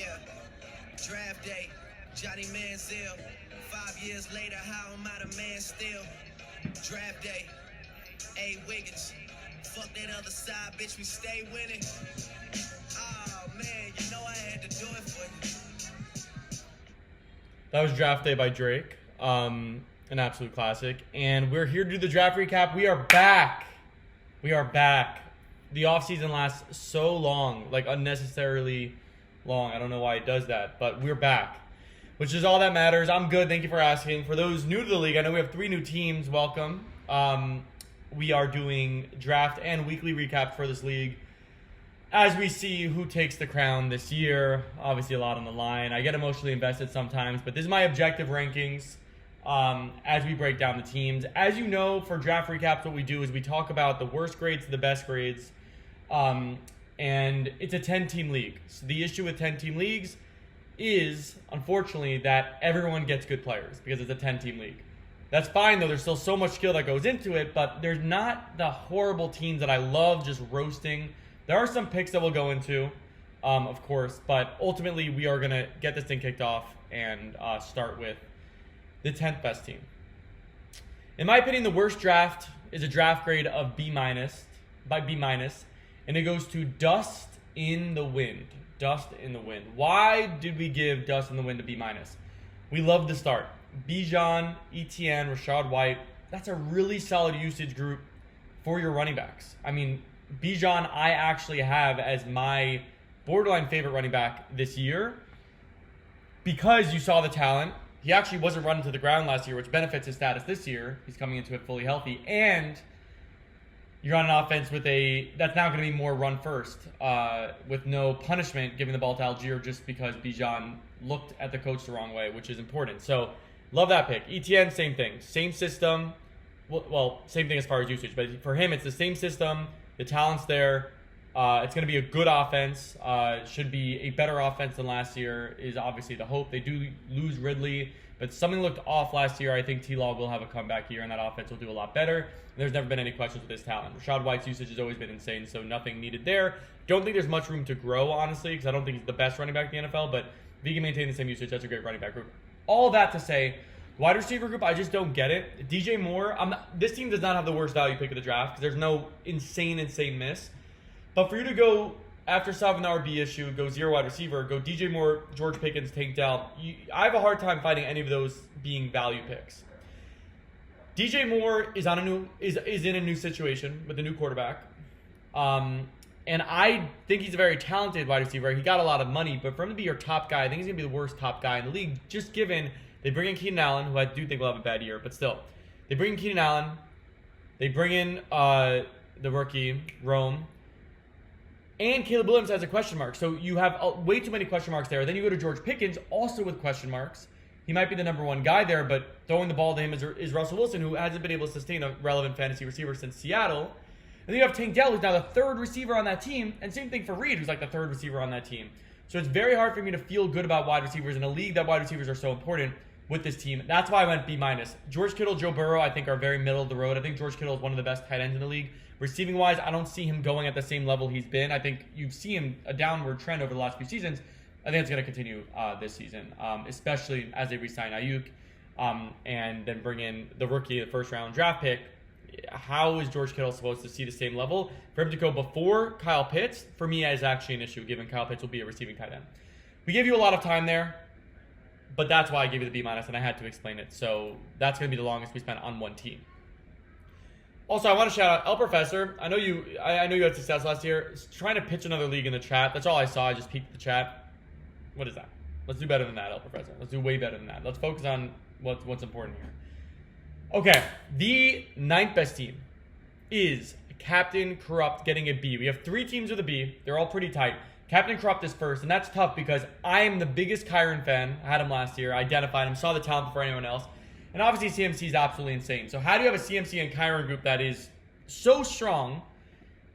Yeah, draft day, Johnny Manziel. 5 years later, how am I the man still? Draft day, A. Wiggins. Fuck that other side, bitch, we stay winning. Oh man, you know I had to do it for you. That was Draft Day by Drake. An absolute classic. And we're here to do the draft recap. We are back. We are back. The offseason lasts so long, like unnecessarily long. I don't know why it does that, but we're back, which is all that matters. I'm good. Thank you for asking. For those new to the league, I know we have 3 new teams. Welcome. We are doing draft and weekly recaps for this league as we see who takes the crown this year. Obviously, a lot on the line. I get emotionally invested sometimes, but this is my objective rankings as we break down the teams. As you know, for draft recaps, what we do is we talk about the worst grades to the best grades. And it's a 10-team league. So the issue with 10-team leagues is, unfortunately, that everyone gets good players because it's a 10-team league. That's fine, though. There's still so much skill that goes into it, but there's not the horrible teams that I love just roasting. There are some picks that we'll go into, of course, but ultimately we are going to get this thing kicked off and start with the 10th best team. In my opinion, the worst draft is a draft grade of B-, by B-, and it goes to Dust in the Wind. Dust in the Wind. Why did we give Dust in the Wind a B-? We love the start. Bijan, Etienne, Rachaad White. That's a really solid usage group for your running backs. I mean, Bijan I actually have as my borderline favorite running back this year because you saw the talent. He actually wasn't running to the ground last year, which benefits his status this year. He's coming into it fully healthy. And you're on an offense with that's now going to be more run first, with no punishment giving the ball to Algier just because Bijan looked at the coach the wrong way, which is important. So, love that pick. Etienne, same thing. Same system. Well, same thing as far as usage, but for him, it's the same system. The talent's there. It's going to be a good offense. Should be a better offense than last year is obviously the hope. They do lose Ridley, but something looked off last year. I think T-Law will have a comeback here, and that offense will do a lot better. There's never been any questions with his talent. Rachaad White's usage has always been insane, so nothing needed there. Don't think there's much room to grow, honestly, because I don't think he's the best running back in the NFL, but if he can maintain the same usage, that's a great running back group. All that to say, wide receiver group, I just don't get it. DJ Moore, this team does not have the worst value pick of the draft because there's no insane miss. But for you to go after solving the RB issue, go 0 wide receiver, go DJ Moore, George Pickens, Tank Dell, I have a hard time finding any of those being value picks. DJ Moore is in a new situation with a new quarterback. And I think he's a very talented wide receiver. He got a lot of money, but for him to be your top guy, I think he's going to be the worst top guy in the league, just given they bring in Keenan Allen, who I do think will have a bad year, but still. They bring in Keenan Allen. They bring in the rookie, Rome. And Caleb Williams has a question mark. So you have way too many question marks there. Then you go to George Pickens, also with question marks. He might be the number 1 guy there, but throwing the ball to him is Russell Wilson, who hasn't been able to sustain a relevant fantasy receiver since Seattle. And then you have Tank Dell, who's now the 3rd receiver on that team. And same thing for Reed, who's like the 3rd receiver on that team. So it's very hard for me to feel good about wide receivers in a league that wide receivers are so important with this team. That's why I went B-. George Kittle, Joe Burrow, I think are very middle of the road. I think George Kittle is one of the best tight ends in the league. Receiving wise, I don't see him going at the same level he's been. I think you see him a downward trend over the last few seasons. I think it's going to continue this season, especially as they re-sign Ayuk and then bring in the rookie, the 1st round draft pick. How is George Kittle supposed to see the same level? For him to go before Kyle Pitts, for me, is actually an issue, given Kyle Pitts will be a receiving tight end. We gave you a lot of time there, but that's why I gave you the B-, and I had to explain it. So that's going to be the longest we spent on one team. Also, I want to shout out El Professor. I know you had success last year. Trying to pitch another league in the chat. That's all I saw. I just peeked the chat. What is that? Let's do better than that, El Professor. Let's do way better than that. Let's focus on what's important here. Okay, the 9th best team is Captain Corrupt getting a B. We have 3 teams with a B. They're all pretty tight. Captain Corrupt is first, and that's tough because I am the biggest Kyren fan. I had him last year. I identified him, saw the talent before anyone else. And obviously CMC is absolutely insane. So how do you have a CMC and Kyren group that is so strong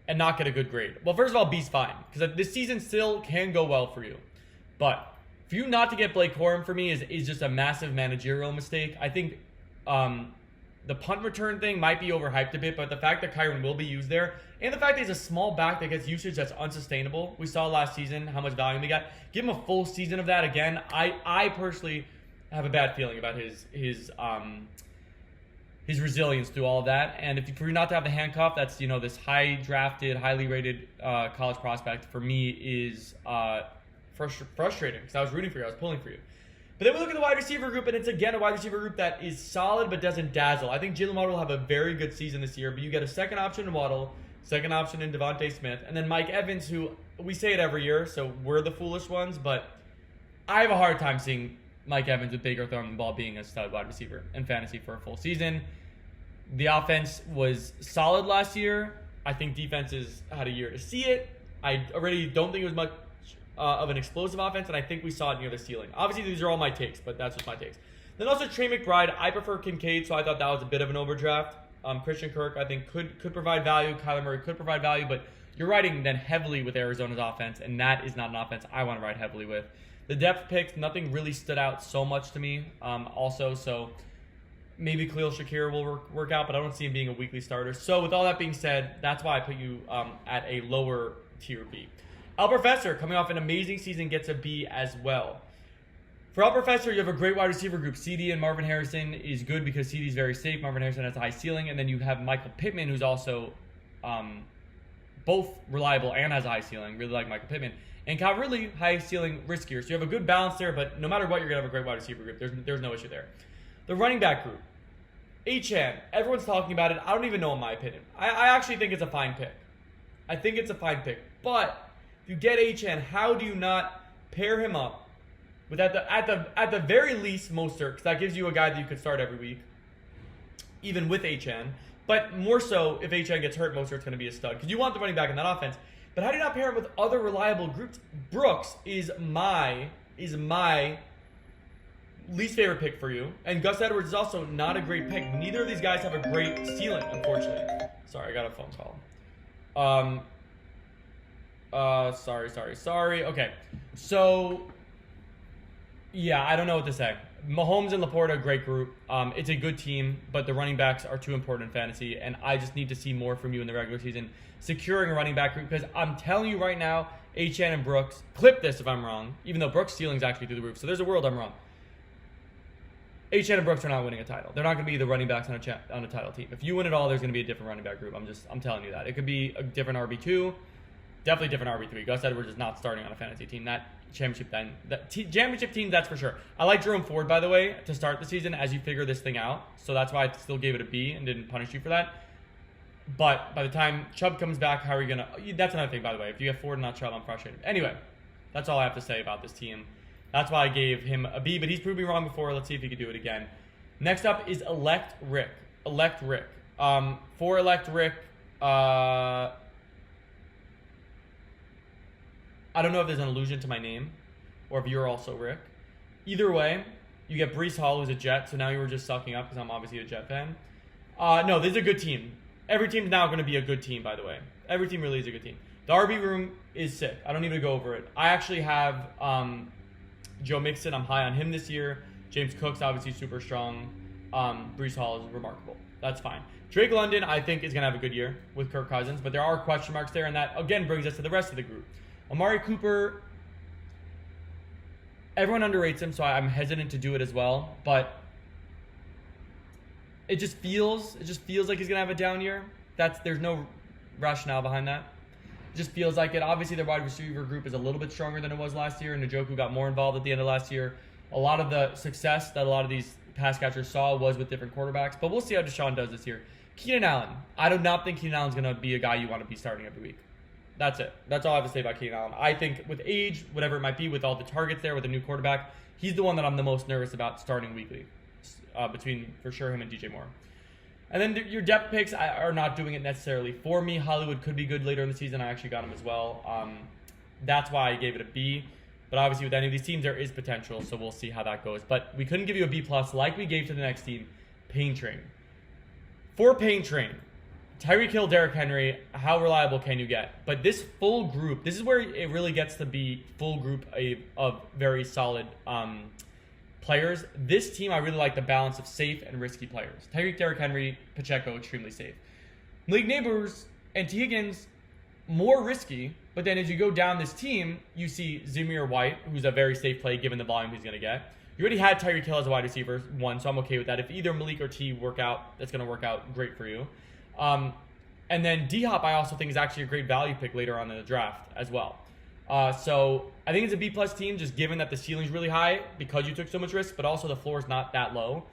and not get a good grade? Well, first of all, B's fine because this season still can go well for you. But for you not to get Blake Corum for me is just a massive managerial mistake. I think The punt return thing might be overhyped a bit, but the fact that Kyron will be used there, and the fact that he's a small back that gets usage that's unsustainable. We saw last season how much value he got. Give him a full season of that again. I personally have a bad feeling about his resilience through all of that. And if for you not to have the handcuff, that's this high drafted, highly rated college prospect for me is frustrating because I was rooting for you, I was pulling for you. But then we look at the wide receiver group, and it's again a wide receiver group that is solid but doesn't dazzle. I think Jalen Waddle will have a very good season this year, but you get a second option in Waddle, second option in Devontae Smith, and then Mike Evans, who we say it every year, so we're the foolish ones, but I have a hard time seeing Mike Evans with Baker throwing the ball being a stud wide receiver in fantasy for a full season. The offense was solid last year. I think defenses had a year to see it. I already don't think it was much of an explosive offense, and I think we saw it near the ceiling. Obviously, these are all my takes, but that's just my takes. Then also Trey McBride. I prefer Kincaid, so I thought that was a bit of an overdraft. Christian Kirk, I think, could provide value. Kyler Murray could provide value, but you're riding then heavily with Arizona's offense, and that is not an offense I want to ride heavily with. The depth picks, nothing really stood out so much to me so maybe Khalil Shakir will work out, but I don't see him being a weekly starter. So with all that being said, that's why I put you at a lower tier B. Al Professor, coming off an amazing season, gets a B as well. For Al Professor, you have a great wide receiver group. CD and Marvin Harrison is good because CD is very safe. Marvin Harrison has a high ceiling. And then you have Michael Pittman, who's also both reliable and has a high ceiling. Really like Michael Pittman. And Cal really high ceiling, riskier. So you have a good balance there, but no matter what, you're going to have a great wide receiver group. There's no issue there. The running back group. Achane, everyone's talking about it. I don't even know in my opinion. I actually think it's a fine pick. I think it's a fine pick. But if you get Achane, how do you not pair him up with at the very least Mostert, because that gives you a guy that you could start every week, even with Achane. But more so, if Achane gets hurt, Mostert's going to be a stud because you want the running back in that offense. But how do you not pair him with other reliable groups? Brooks is my least favorite pick for you, and Gus Edwards is also not a great pick. Neither of these guys have a great ceiling, unfortunately. Sorry, I got a phone call. Sorry. Okay, so yeah, I don't know what to say. Mahomes and Laporta, great group. It's a good team, but the running backs are too important in fantasy, and I just need to see more from you in the regular season securing a running back group, because I'm telling you right now, Achane and Brooks, clip this if I'm wrong, even though Brooks' ceiling's actually through the roof, so there's a world I'm wrong. Achane and Brooks are not winning a title. They're not going to be the running backs on a title team. If you win it all, there's going to be a different running back group. I'm telling you that. It could be a different RB2, definitely different RB3. Gus Edwards is not starting on a fantasy team. That championship team, that's for sure. I like Jerome Ford, by the way, to start the season as you figure this thing out. So that's why I still gave it a B and didn't punish you for that. But by the time Chubb comes back, how are you going to... That's another thing, by the way. If you have Ford and not Chubb, I'm frustrated. Anyway, that's all I have to say about this team. That's why I gave him a B, but he's proved me wrong before. Let's see if he can do it again. Next up is Elect Rick. For Elect Rick, I don't know if there's an allusion to my name or if you're also Rick. Either way, you get Breece Hall, who's a Jet, so now you were just sucking up because I'm obviously a Jet fan. No, this is a good team. Every team's now going to be a good team, by the way. Every team really is a good team. The RB room is sick. I don't need to go over it. I actually have Joe Mixon. I'm high on him this year. James Cook's obviously super strong. Breece Hall is remarkable. That's fine. Drake London, I think, is going to have a good year with Kirk Cousins, but there are question marks there, and that, again, brings us to the rest of the group. Amari Cooper, everyone underrates him, so I'm hesitant to do it as well, but it just feels like he's going to have a down year. There's no rationale behind that. It just feels like it. Obviously, their wide receiver group is a little bit stronger than it was last year, and Njoku got more involved at the end of last year. A lot of the success that a lot of these pass catchers saw was with different quarterbacks, but we'll see how Deshaun does this year. Keenan Allen. I do not think Keenan Allen's going to be a guy you want to be starting every week. That's it. That's all I have to say about Keenan Allen. I think with age, whatever it might be, with all the targets there, with a new quarterback, he's the one that I'm the most nervous about starting weekly, between, for sure, him and DJ Moore. And then your depth picks are not doing it necessarily for me. Hollywood could be good later in the season. I actually got him as well. That's why I gave it a B. But obviously with any of these teams, there is potential, so we'll see how that goes. But we couldn't give you a B+ like we gave to the next team, Pain Train. For Pain Train, Tyreek Hill, Derrick Henry, how reliable can you get? But this full group, this is where it really gets to be full group of very solid players, this team I really like the balance of safe and risky players. Tyreek, Derrick Henry, Pacheco, extremely safe. Malik Neighbors and T. Higgins, more risky, but then as you go down this team, you see Zamir White, who's a very safe play given the volume he's going to get. You already had Tyreek Hill as a wide receiver, one, so I'm okay with that. If either Malik or T work out, that's going to work out great for you. And then D-Hop, I also think, is actually a great value pick later on in the draft as well. So I think it's a B-plus team, just given that the ceiling's really high because you took so much risk, but also the floor is not that low.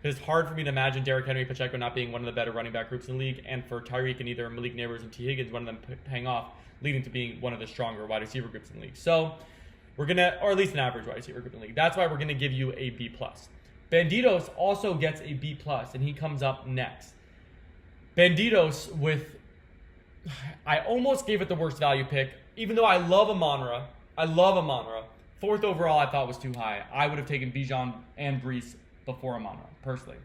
It's hard for me to imagine Derrick Henry, Pacheco not being one of the better running back groups in the league, and for Tyreek and either Malik Neighbors and T. Higgins, one of them paying off, leading to being one of the stronger wide receiver groups in the league. So we're going to, or at least an average wide receiver group in the league. That's why we're going to give you a B+. Banditos also gets a B+, and he comes up next. Banditos with, I almost gave it the worst value pick, even though I love Amon-Ra. Fourth overall I thought was too high. I would have taken Bijan and Brees before Amon-Ra, personally.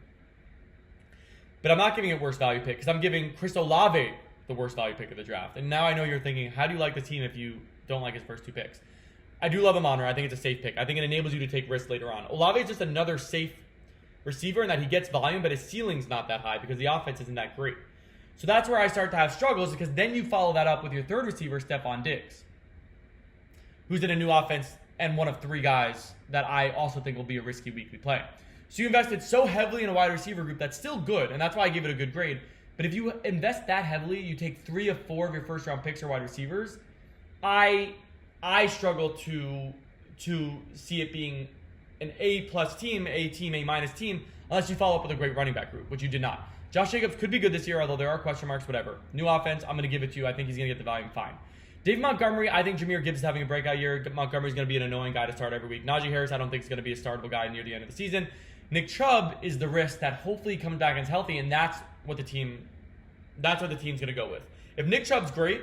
But I'm not giving it worst value pick because I'm giving Chris Olave the worst value pick of the draft. And now I know you're thinking, how do you like the team if you don't like his first two picks? I do love Amon-Ra. I think it's a safe pick. I think it enables you to take risks later on. Olave is just another safe receiver in that he gets volume, but his ceiling's not that high because the offense isn't that great. So that's where I start to have struggles because then you follow that up with your third receiver, Stephon Diggs, who's in a new offense and one of three guys that I also think will be a risky weekly play. So you invested so heavily in a wide receiver group that's still good, and that's why I give it a good grade. But if you invest that heavily, you take 3 of 4 of your first round picks or wide receivers, I struggle to see it being an A+ team, A minus team, unless you follow up with a great running back group, which you did not. Josh Jacobs could be good this year, although there are question marks, whatever. New offense, I'm going to give it to you. I think he's going to get the volume fine. David Montgomery, I think Jahmyr Gibbs is having a breakout year. Montgomery's going to be an annoying guy to start every week. Najee Harris, I don't think is going to be a startable guy near the end of the season. Nick Chubb is the risk that hopefully comes back and is healthy, and that's what the team's going to go with. If Nick Chubb's great,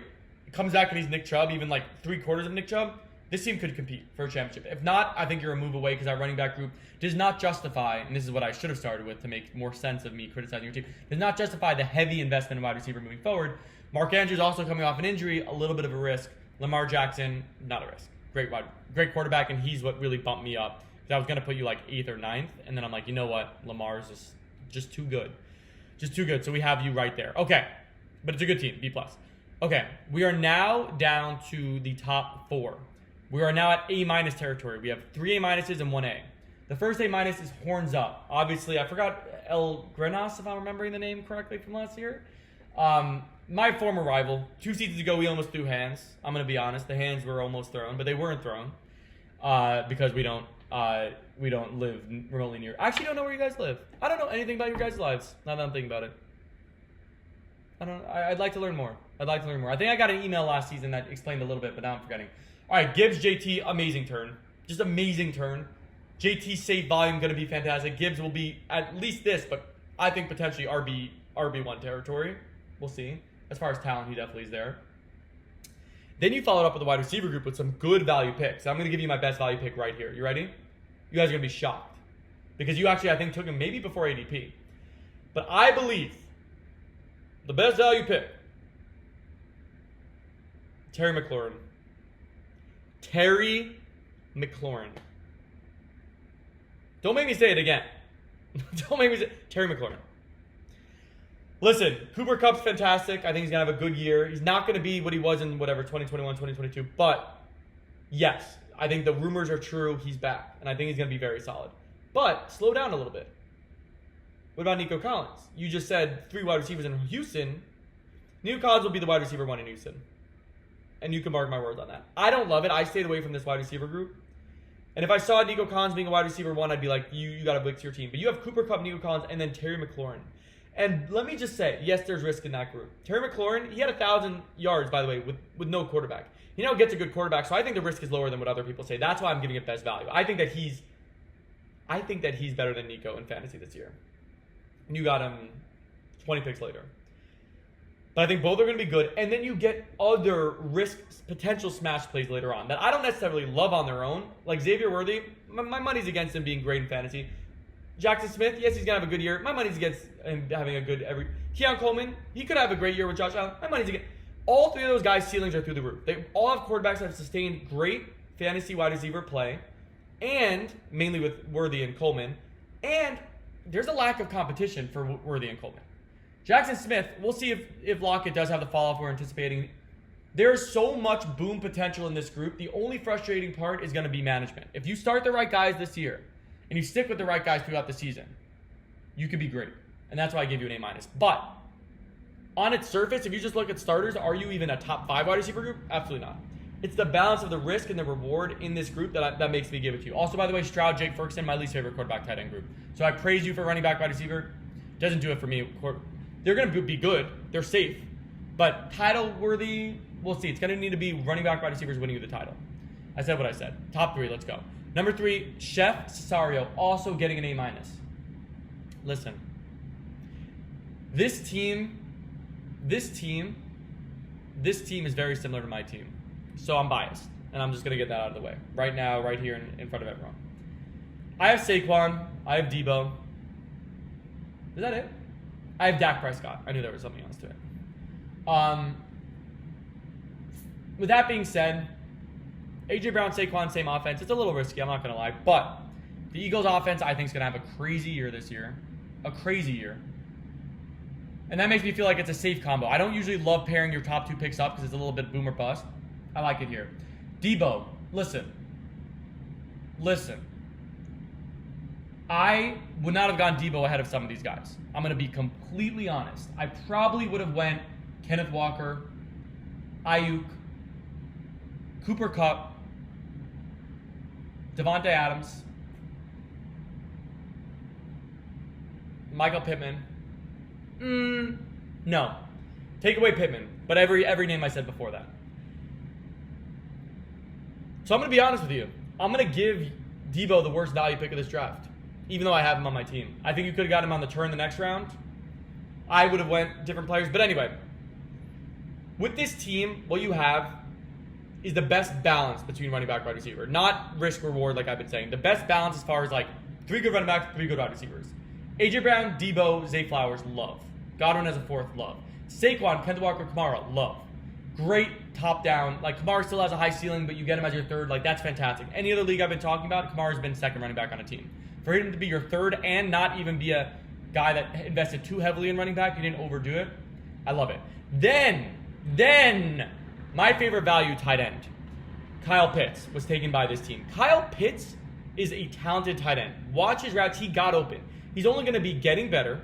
comes back and he's Nick Chubb, even like 3/4 of Nick Chubb, this team could compete for a championship. If not, I think you're a move away because our running back group does not justify, and this is what I should have started with to make more sense of me criticizing your team, does not justify the heavy investment in wide receiver moving forward. Mark Andrews also coming off an injury, a little bit of a risk. Lamar Jackson, not a risk. Great quarterback, and he's what really bumped me up. I was going to put you like 8th or 9th, and then I'm like, you know what? Lamar's just too good. Just too good, so we have you right there. Okay, but it's a good team, B+. Okay, we are now down to the top 4. We are now at A- territory. We have 3 A- and 1 A. The first A- is Horns Up. Obviously, I forgot El Grenas, if I'm remembering the name correctly from last year. My former rival. 2 seasons ago, we almost threw hands. I'm going to be honest. The hands were almost thrown, but they weren't thrown because we don't live remotely near. I actually don't know where you guys live. I don't know anything about your guys' lives, now that I'm thinking about it. I'd like to learn more. I think I got an email last season that explained a little bit, but now I'm forgetting. All right, Gibbs, JT, amazing turn. Just amazing turn. JT safe volume, going to be fantastic. Gibbs will be at least this, but I think potentially RB1 territory. We'll see. As far as talent, he definitely is there. Then you followed up with the wide receiver group with some good value picks. I'm going to give you my best value pick right here. You ready? You guys are going to be shocked. Because you actually, I think, took him maybe before ADP. But I believe the best value pick, Terry McLaurin. Terry McLaurin. Don't make me say it again. Don't make me say it. Terry McLaurin. Listen, Cooper Kupp's fantastic. I think he's going to have a good year. He's not going to be what he was in 2021, 2022. But, yes, I think the rumors are true. He's back. And I think he's going to be very solid. But, slow down a little bit. What about Nico Collins? You just said 3 wide receivers in Houston. Nico Collins will be the wide receiver 1 in Houston. And you can mark my words on that. I don't love it. I stayed away from this wide receiver group. And if I saw Nico Collins being a wide receiver 1, I'd be like, you got to blitz your team. But you have Cooper Kupp, Nico Collins, and then Terry McLaurin. And let me just say, yes, there's risk in that group. Terry McLaurin, he had 1,000 yards, by the way, with no quarterback. He now gets a good quarterback, so I think the risk is lower than what other people say. That's why I'm giving it best value. I think that he's better than Nico in fantasy this year. And you got him 20 picks later. But I think both are going to be good. And then you get other risk potential smash plays later on that I don't necessarily love on their own. Like Xavier Worthy, my money's against him being great in fantasy. Jackson Smith, yes, he's going to have a good year. My money's against him having a good every. Keon Coleman, he could have a great year with Josh Allen. My money's against. All 3 of those guys' ceilings are through the roof. They all have quarterbacks that have sustained great fantasy wide receiver play. and mainly with Worthy and Coleman, and there's a lack of competition for Worthy and Coleman. Jackson Smith, we'll see if Lockett does have the fall-off we're anticipating. There's so much boom potential in this group. The only frustrating part is going to be management. If you start the right guys this year, and you stick with the right guys throughout the season, you could be great. And that's why I give you an A-. But on its surface, if you just look at starters, are you even a top 5 wide receiver group? Absolutely not. It's the balance of the risk and the reward in this group that makes me give it to you. Also, by the way, Stroud, Jake Ferguson, my least favorite quarterback tight end group. So I praise you for running back wide receiver. Doesn't do it for me. They're going to be good. They're safe. But title worthy, we'll see. It's going to need to be running back wide receivers winning you the title. I said what I said. Top 3, let's go. Number 3, Chef Cesario, also getting an A-. Listen. This team is very similar to my team. So I'm biased, and I'm just going to get that out of the way. Right now, right here in front of everyone. I have Saquon. I have Debo. Is that it? I have Dak Prescott. I knew there was something else to it. With that being said, A.J. Brown, Saquon, same offense. It's a little risky, I'm not going to lie. But the Eagles offense, I think, is going to have a crazy year this year. A crazy year. And that makes me feel like it's a safe combo. I don't usually love pairing your top 2 picks up because it's a little bit boom or bust. I like it here. Debo, listen. I would not have gone Debo ahead of some of these guys. I'm going to be completely honest. I probably would have went Kenneth Walker, Ayuk, Cooper Kupp, Devontae Adams, Michael Pittman. No. Take away Pittman, but every name I said before that. So I'm going to be honest with you. I'm going to give Debo the worst value pick of this draft, even though I have him on my team. I think you could have got him on the turn the next round. I would have went different players. But anyway, with this team, what you have is the best balance between running back, wide receiver. Not risk reward like I've been saying. The best balance as far as like 3 good running backs, 3 good wide receivers. A.J. Brown, Debo, Zay Flowers, love. Godwin as a 4th, love. Saquon, Kenneth Walker, Kamara, love. Great top down. Like, Kamara still has a high ceiling, but you get him as your 3rd. Like, that's fantastic. Any other league I've been talking about, Kamara's been 2nd running back on a team. For him to be your 3rd and not even be a guy that invested too heavily in running back, you didn't overdo it. I love it. Then, my favorite value tight end, Kyle Pitts, was taken by this team. Kyle Pitts is a talented tight end. Watch his routes. He got open. He's only going to be getting better.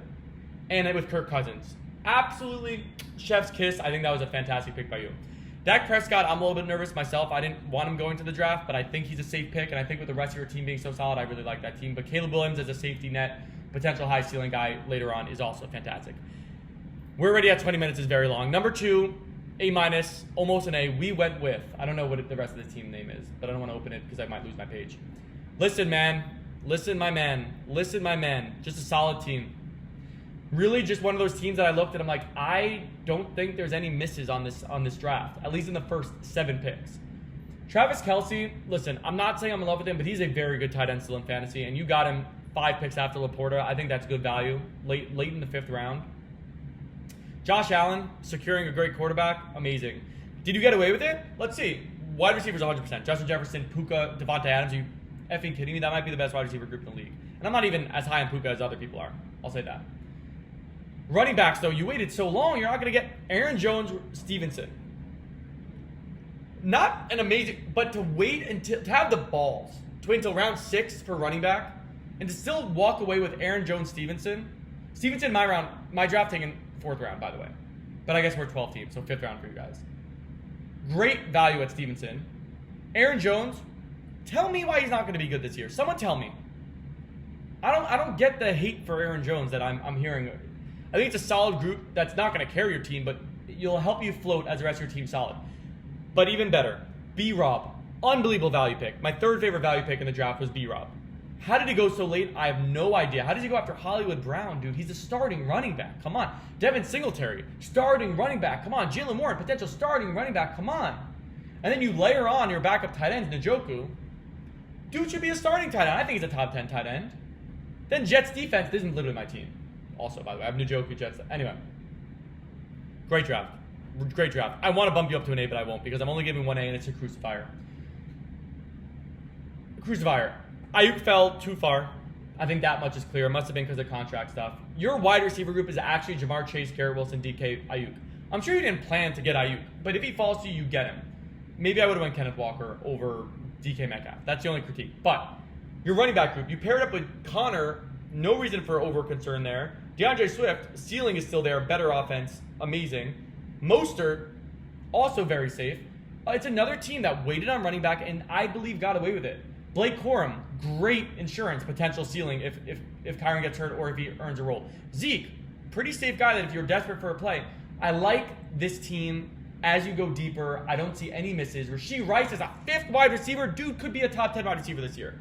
And with Kirk Cousins. Absolutely chef's kiss. I think that was a fantastic pick by you. Dak Prescott, I'm a little bit nervous myself. I didn't want him going to the draft, but I think he's a safe pick. And I think with the rest of your team being so solid, I really like that team. But Caleb Williams as a safety net, potential high ceiling guy later on is also fantastic. We're already at 20 minutes. Is very long. Number 2, A-, almost an A. We went with, I don't know what the rest of the team name is, but I don't want to open it because I might lose my page. Listen, man. Listen, my man. Just a solid team. Really just one of those teams that I looked at, I'm like, I don't think there's any misses on this draft, at least in the first 7 picks. Travis Kelce, listen, I'm not saying I'm in love with him, but he's a very good tight end still in fantasy, and you got him 5 picks after Laporta. I think that's good value, late in the 5th round. Josh Allen, securing a great quarterback, amazing. Did you get away with it? Let's see. Wide receivers 100%. Justin Jefferson, Puka, Devontae Adams, are you effing kidding me? That might be the best wide receiver group in the league. And I'm not even as high on Puka as other people are. I'll say that. Running backs, though, you waited so long, you're not going to get Aaron Jones, Stevenson. Not an amazing, but to wait until, to have the balls, to wait until round 6 for running back, and to still walk away with Aaron Jones, Stevenson. Stevenson, my draft taken 4th round, by the way. But I guess we're 12 teams, so 5th round for you guys. Great value at Stevenson. Aaron Jones, tell me why he's not going to be good this year. Someone tell me. I don't get the hate for Aaron Jones that I'm hearing. I think it's a solid group that's not going to carry your team, but you'll help you float as the rest of your team solid. But even better, B-Rob. Unbelievable value pick. My 3rd favorite value pick in the draft was B-Rob. How did he go so late? I have no idea. How does he go after Hollywood Brown, dude? He's a starting running back. Come on. Devin Singletary, starting running back. Come on. Jalen Warren, potential starting running back. Come on. And then you layer on your backup tight ends, Njoku. Dude should be a starting tight end. I think he's a top 10 tight end. Then Jets defense. This is literally my team. Also, by the way, I have Njoku, Jets. Anyway. Great draft. Great draft. I want to bump you up to an A, but I won't because I'm only giving 1 A and it's a crucifier. Crucifier. Ayuk fell too far. I think that much is clear. It must have been because of contract stuff. Your wide receiver group is actually Jamar Chase, Garrett Wilson, DK, Ayuk. I'm sure you didn't plan to get Ayuk, but if he falls to you, you get him. Maybe I would have went Kenneth Walker over DK Metcalf. That's the only critique. But your running back group, you paired up with Connor. No reason for over concern there. DeAndre Swift, ceiling is still there. Better offense. Amazing. Mostert, also very safe. It's another team that waited on running back and I believe got away with it. Blake Corum, great insurance potential ceiling if Kyron gets hurt or if he earns a role. Zeke, pretty safe guy that if you're desperate for a play. I like this team as you go deeper. I don't see any misses. Rashee Rice is a 5th wide receiver. Dude could be a top 10 wide receiver this year.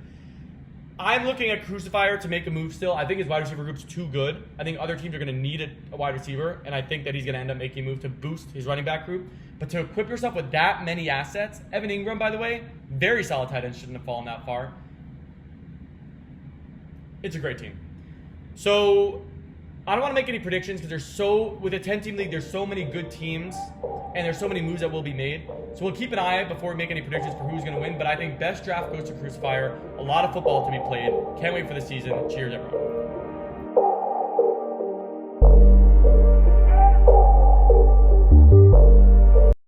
I'm looking at Crucifier to make a move still. I think his wide receiver group's too good. I think other teams are going to need a wide receiver, and I think that he's going to end up making a move to boost his running back group. But to equip yourself with that many assets, Evan Ingram, by the way, very solid tight end, shouldn't have fallen that far. It's a great team. So I don't want to make any predictions because with a 10-team league, there's so many good teams and there's so many moves that will be made. So we'll keep an eye out before we make any predictions for who's going to win. But I think best draft goes to Crucifier. A lot of football to be played. Can't wait for the season. Cheers, everyone.